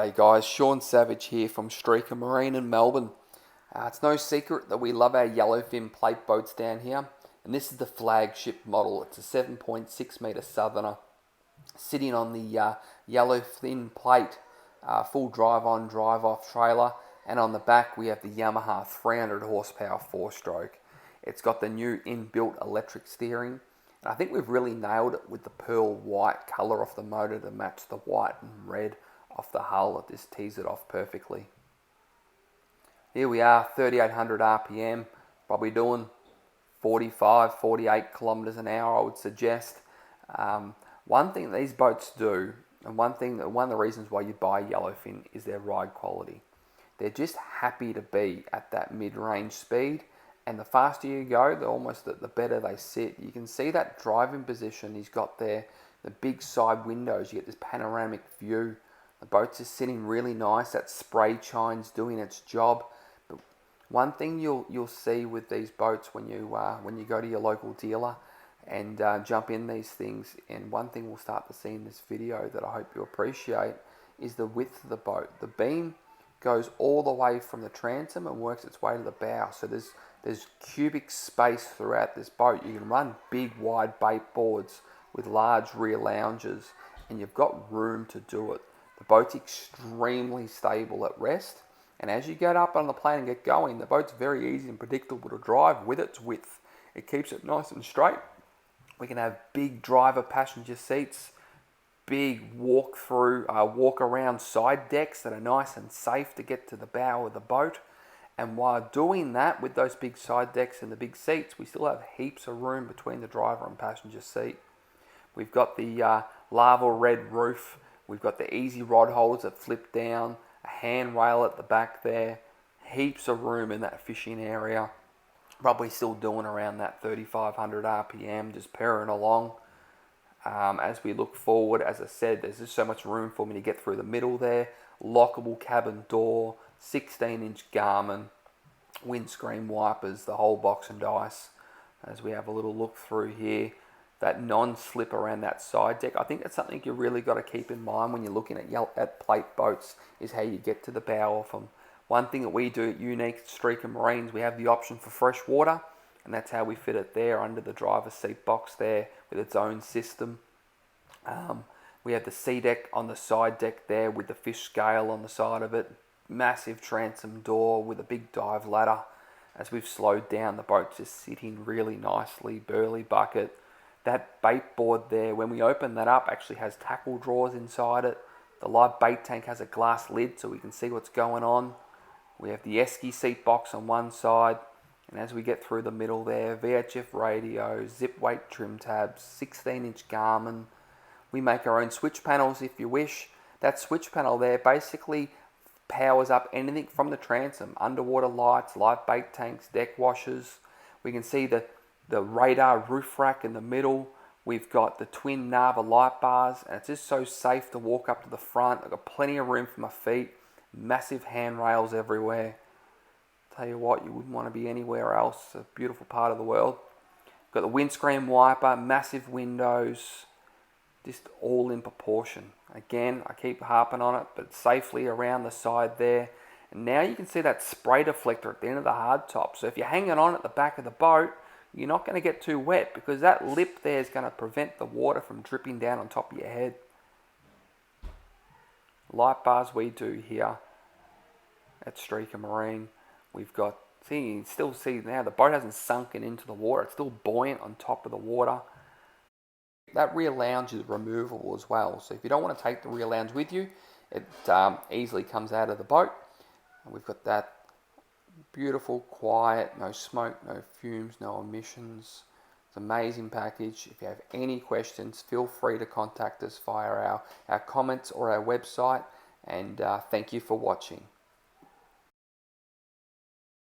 G'day guys, Sean Savage here from Streaker Marine in Melbourne. It's no secret that we love our Yellowfin Plate boats down here, and this is the flagship model. It's a 7.6 metre Southerner sitting on the Yellowfin Plate full drive on drive off trailer, and on the back we have the Yamaha 300 horsepower 4-stroke. It's got the new inbuilt electric steering, and I think we've really nailed it with the pearl white colour off the motor to match the white and red off the hull. It just tees it off perfectly. Here we are, 3800 RPM, probably doing 45, 48 kilometers an hour, I would suggest. One thing these boats do, and one of the reasons why you buy Yellowfin is their ride quality. They're just happy to be at that mid-range speed, and the faster you go, the better they sit. You can see that driving position he's got there, the big side windows, you get this panoramic view. The boat's just sitting really nice, that spray chine's doing its job. But one thing you'll see with these boats when you go to your local dealer and jump in these things, and one thing we'll start to see in this video that I hope you appreciate, is the width of the boat. The beam goes all the way from the transom and works its way to the bow. So there's cubic space throughout this boat. You can run big wide bait boards with large rear lounges, and you've got room to do it. The boat's extremely stable at rest, and as you get up on the plane and get going, the boat's very easy and predictable to drive with its width. It keeps it nice and straight. We can have big driver passenger seats, big walk around side decks that are nice and safe to get to the bow of the boat. And while doing that with those big side decks and the big seats, we still have heaps of room between the driver and passenger seat. We've got the lava red roof. We've got the easy rod holders that flip down, a handrail at the back there, heaps of room in that fishing area. Probably still doing around that 3,500 RPM, just purring along. As we look forward, as I said, there's just so much room for me to get through the middle there. Lockable cabin door, 16-inch Garmin, windscreen wipers, the whole box and dice. As we have a little look through here, that non-slip around that side deck, I think that's something you really got to keep in mind when you're looking at plate boats, is how you get to the bow of them. One thing that we do at Unique Streaker Marines, we have the option for fresh water, and that's how we fit it there under the driver's seat box there with its own system. We have the sea deck on the side deck there with the fish scale on the side of it. Massive transom door with a big dive ladder. As we've slowed down, the boat's just sitting really nicely, burly bucket. That bait board there, when we open that up, actually has tackle drawers inside it. The live bait tank has a glass lid so we can see what's going on. We have the esky seat box on one side, and as we get through the middle there, VHF radio, zip weight trim tabs, 16-inch Garmin. We make our own switch panels if you wish. That switch panel there basically powers up anything from the transom, underwater lights, live bait tanks, deck washers. We can see the radar roof rack in the middle. We've got the twin Nava light bars, and it's just so safe to walk up to the front. I've got plenty of room for my feet, massive handrails everywhere. Tell you what, you wouldn't want to be anywhere else. A beautiful part of the world. Got the windscreen wiper, massive windows, just all in proportion. Again, I keep harping on it, but safely around the side there. And now you can see that spray deflector at the end of the hardtop. So if you're hanging on at the back of the boat, you're not going to get too wet, because that lip there is going to prevent the water from dripping down on top of your head. Light bars we do here at Streaker Marine. We've got, see, you still see now the boat hasn't sunken into the water. It's still buoyant on top of the water. That rear lounge is removable as well. So if you don't want to take the rear lounge with you, it easily comes out of the boat. And we've got that beautiful, quiet, no smoke, no fumes, no emissions. It's an amazing package. If you have any questions, feel free to contact us via our comments or our website. And thank you for watching.